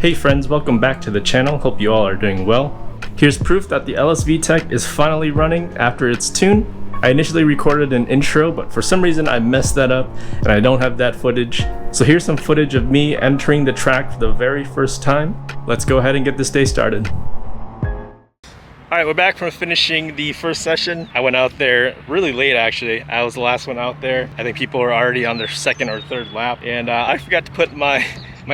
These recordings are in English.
Hey friends, welcome back to the channel. Hope you all are doing well. Here's proof that the LSVTEC is finally running after its tune. I initially recorded an intro, but for some reason I messed that up and I don't have that footage. So here's some footage of me entering the track for the very first time. Let's go ahead and get this day started. Alright, we're back from finishing the first session. I went out there really late actually. I was the last one out there. I think people were already on their second or third lap, and I forgot to put my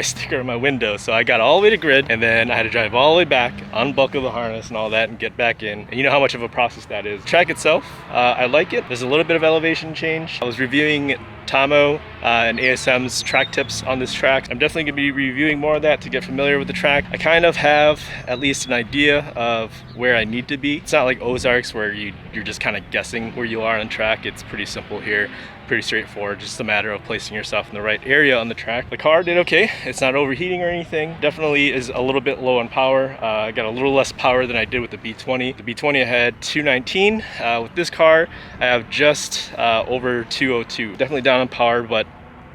sticker in my window, so I got all the way to grid, and then I had to drive all the way back, unbuckle the harness and all that, and get back in. And you know how much of a process that is. The track itself, I like it. There's a little bit of elevation change. I was reviewing Tomo and ASM's track tips on this track. I'm definitely going to be reviewing more of that to get familiar with the track. I kind of have at least an idea of where I need to be. It's not like Ozarks where you're just kind of guessing where you are on track. It's pretty simple here. Pretty straightforward, just a matter of placing yourself in the right area on the track. The car did okay. It's not overheating or anything. Definitely is a little bit low on power. I got a little less power than I did with the B20. The B20 I had 219. With this car, I have just over 202. Definitely down on power, but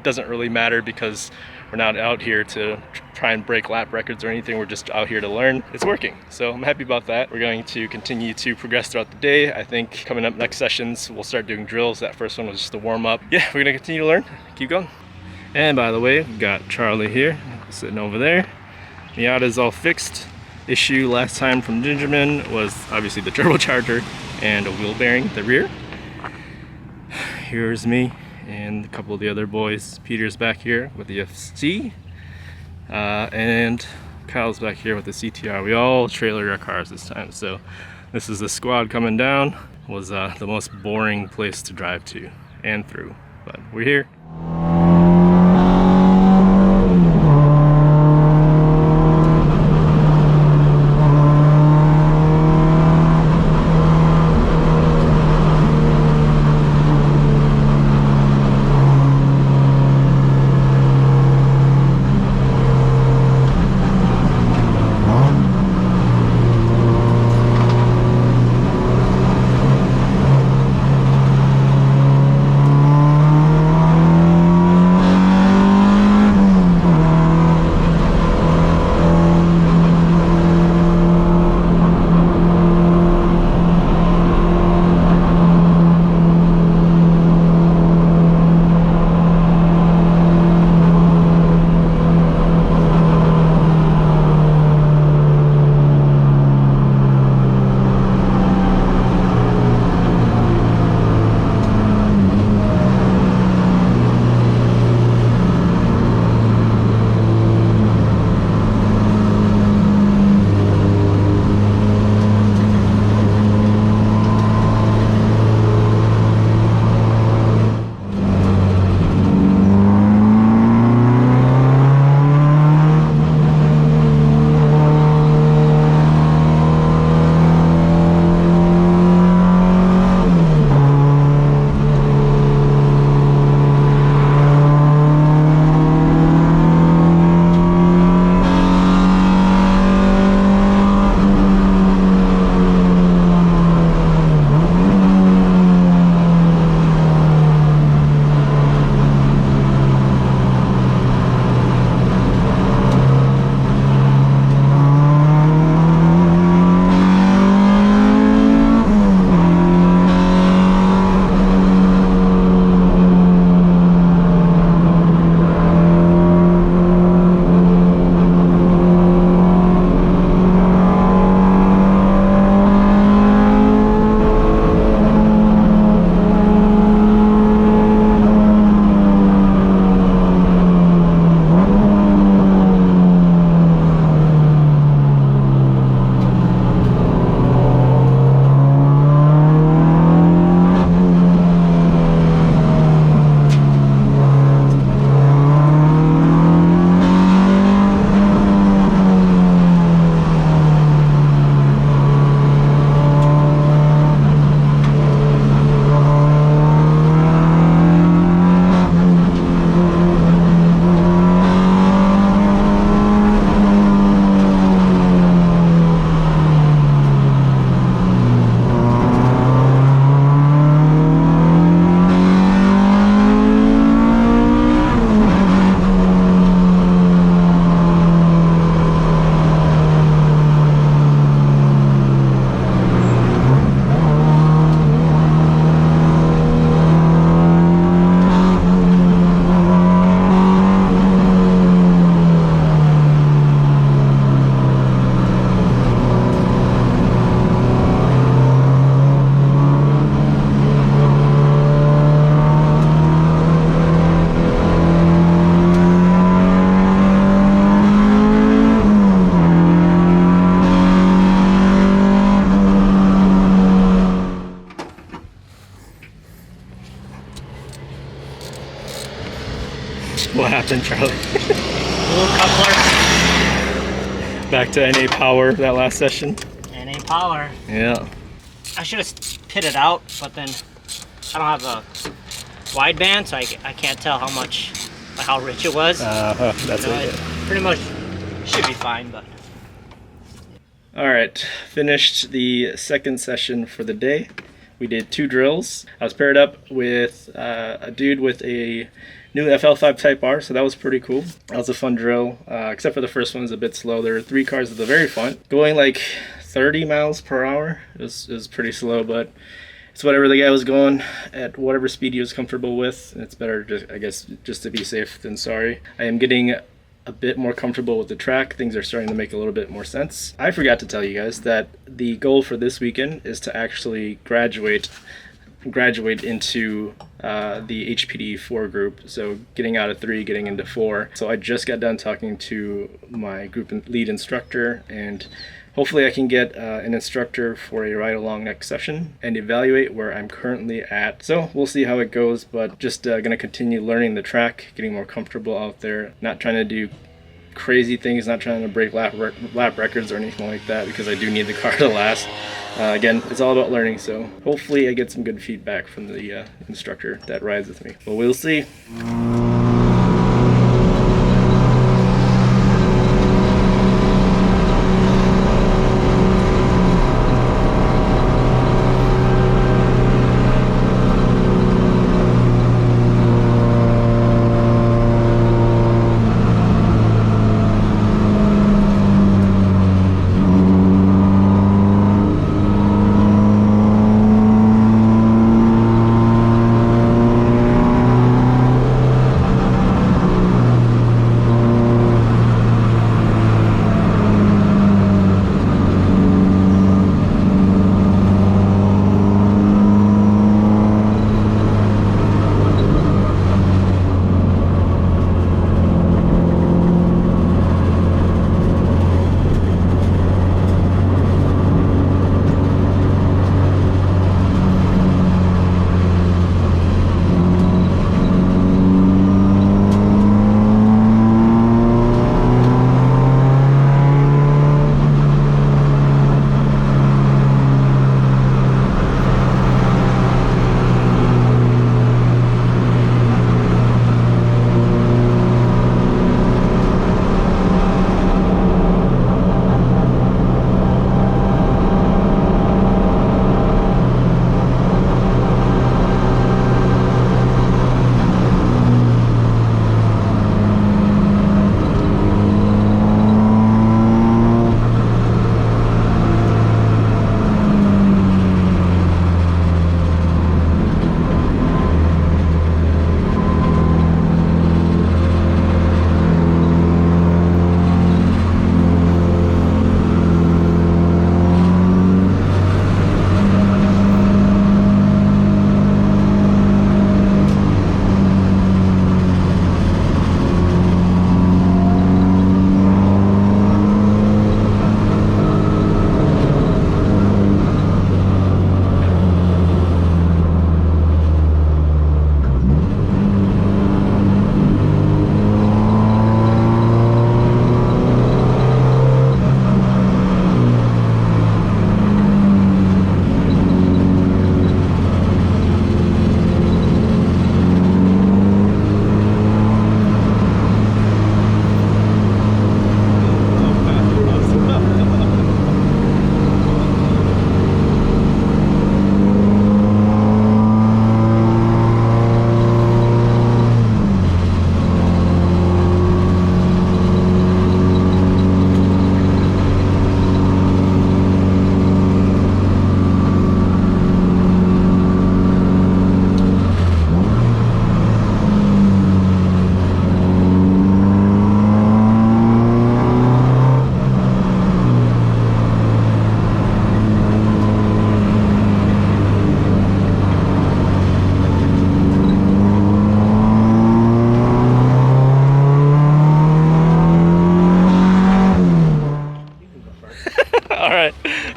doesn't really matter because we're not out here to try and break lap records or anything. We're just out here to learn. It's working, so I'm happy about that. We're going to continue to progress throughout the day. I think coming up next sessions, we'll start doing drills. That first one was just a warm up. Yeah, we're gonna continue to learn, keep going. And by the way, we've got Charlie here, sitting over there. Miata's all fixed. Issue last time from Gingerman was obviously the turbocharger and a wheel bearing at the rear. Here's me and a couple of the other boys. Peter's back here with the FC, and Kyle's back here with the CTR. We all trailered our cars this time, so this is the squad coming down. It was the most boring place to drive to and through, but we're here. What happened, Charlie? Little coupler. Back to NA power that last session. NA power. Yeah. I should have pitted out, but then I don't have a wideband, so I can't tell how much, how rich it was. That's you know, it. Pretty much should be fine, but. All right, finished the second session for the day. We did 2 drills. I was paired up with a dude with a new FL5 Type R, so that was pretty cool. That was a fun drill, except for the first one was a bit slow. There were 3 cars at the very front, going like 30 miles per hour. It was pretty slow, but it's whatever the guy was going at, whatever speed he was comfortable with. It's better, just, I guess, just to be safe than sorry. I am getting a bit more comfortable with the track. Things are starting to make a little bit more sense. I forgot to tell you guys that the goal for this weekend is to actually graduate into the HPDE 4 group, so getting out of 3, getting into 4. So I just got done talking to my group lead instructor, and hopefully I can get an instructor for a ride along next session and evaluate where I'm currently at. So we'll see how it goes, but just gonna continue learning the track, getting more comfortable out there, not trying to do crazy things, not trying to break lap records or anything like that, because I do need the car to last. Again, it's all about learning, so hopefully I get some good feedback from the instructor that rides with me. But we'll see.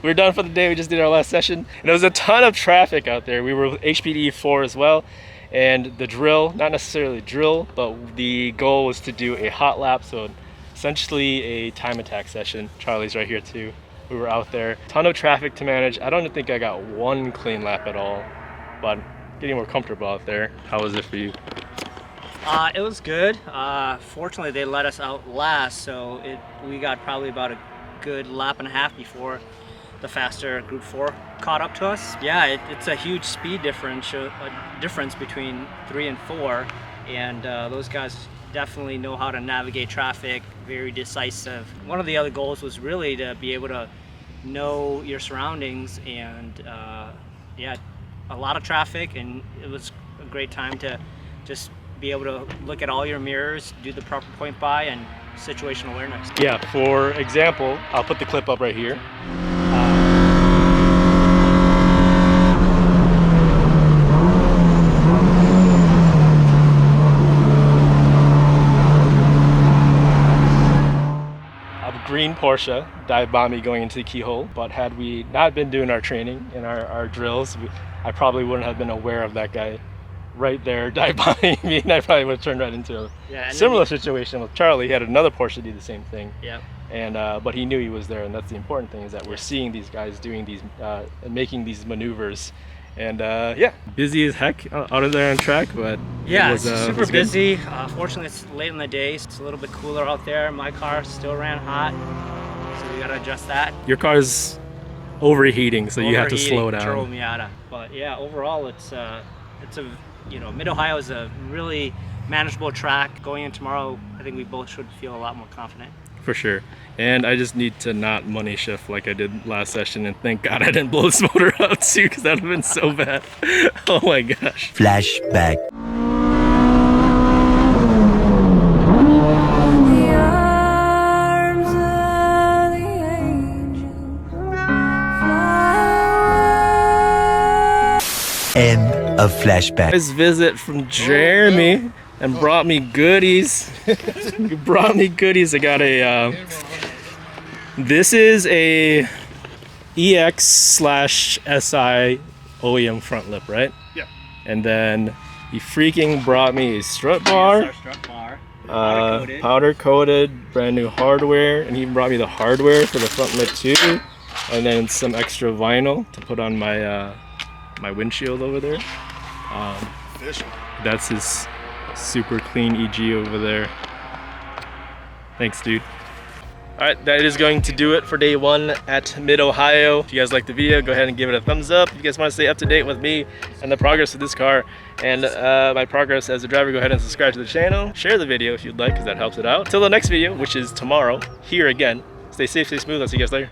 We're done for the day. We just did our last session, and there was a ton of traffic out there. We were with HPDE 4 as well, And the drill, not necessarily drill, but the goal was to do a hot lap, so essentially a time attack session. Charlie's right here too. We were out there. Ton of traffic to manage. I don't think I got one clean lap at all, but getting more comfortable out there. How was it for you? It was good. Fortunately, they let us out last, so we got probably about a good lap and a half before the faster Group 4 caught up to us. Yeah, it's a huge speed difference between 3 and 4, and those guys definitely know how to navigate traffic, very decisive. One of the other goals was really to be able to know your surroundings, and yeah, a lot of traffic, and it was a great time to just be able to look at all your mirrors, do the proper point by, and situational awareness. Yeah, for example, I'll put the clip up right here. Green Porsche dive bombed me going into the keyhole, but had we not been doing our training and our drills, I probably wouldn't have been aware of that guy right there dive bombing me, and I probably would have turned right into a similar situation with Charlie. He had another Porsche do the same thing. Yeah. And but he knew he was there, and that's the important thing, is that we're seeing these guys doing these and making these maneuvers. And yeah, busy as heck out of there on track, but yeah, it's super busy. Fortunately, it's late in the day, so it's a little bit cooler out there. My car still ran hot, so we gotta adjust that. Your car's overheating, so you have to slow down. Miata. But yeah, overall, it's a Mid Ohio is a really manageable track. Going in tomorrow, I think we both should feel a lot more confident. For sure. And I just need to not money shift like I did last session, and thank God I didn't blow this motor up too, because that would have been so bad. Oh my gosh. Flashback. End of flashback. This visit from Jeremy and brought me goodies. He brought me goodies. I got a this is a EX/SI OEM front lip, right? Yeah. And then he freaking brought me a strut bar, powder coated, brand new hardware, and he even brought me the hardware for the front lip too, and then some extra vinyl to put on my my windshield over there. That's his super clean EG over there. Thanks, dude. Alright, that is going to do it for day 1 at Mid Ohio. If you guys liked the video, go ahead and give it a thumbs up. If you guys want to stay up to date with me and the progress of this car and my progress as a driver, go ahead and subscribe to the channel. Share the video if you'd like, because that helps it out. Till the next video, which is tomorrow, here again. Stay safe, stay smooth. I'll see you guys later.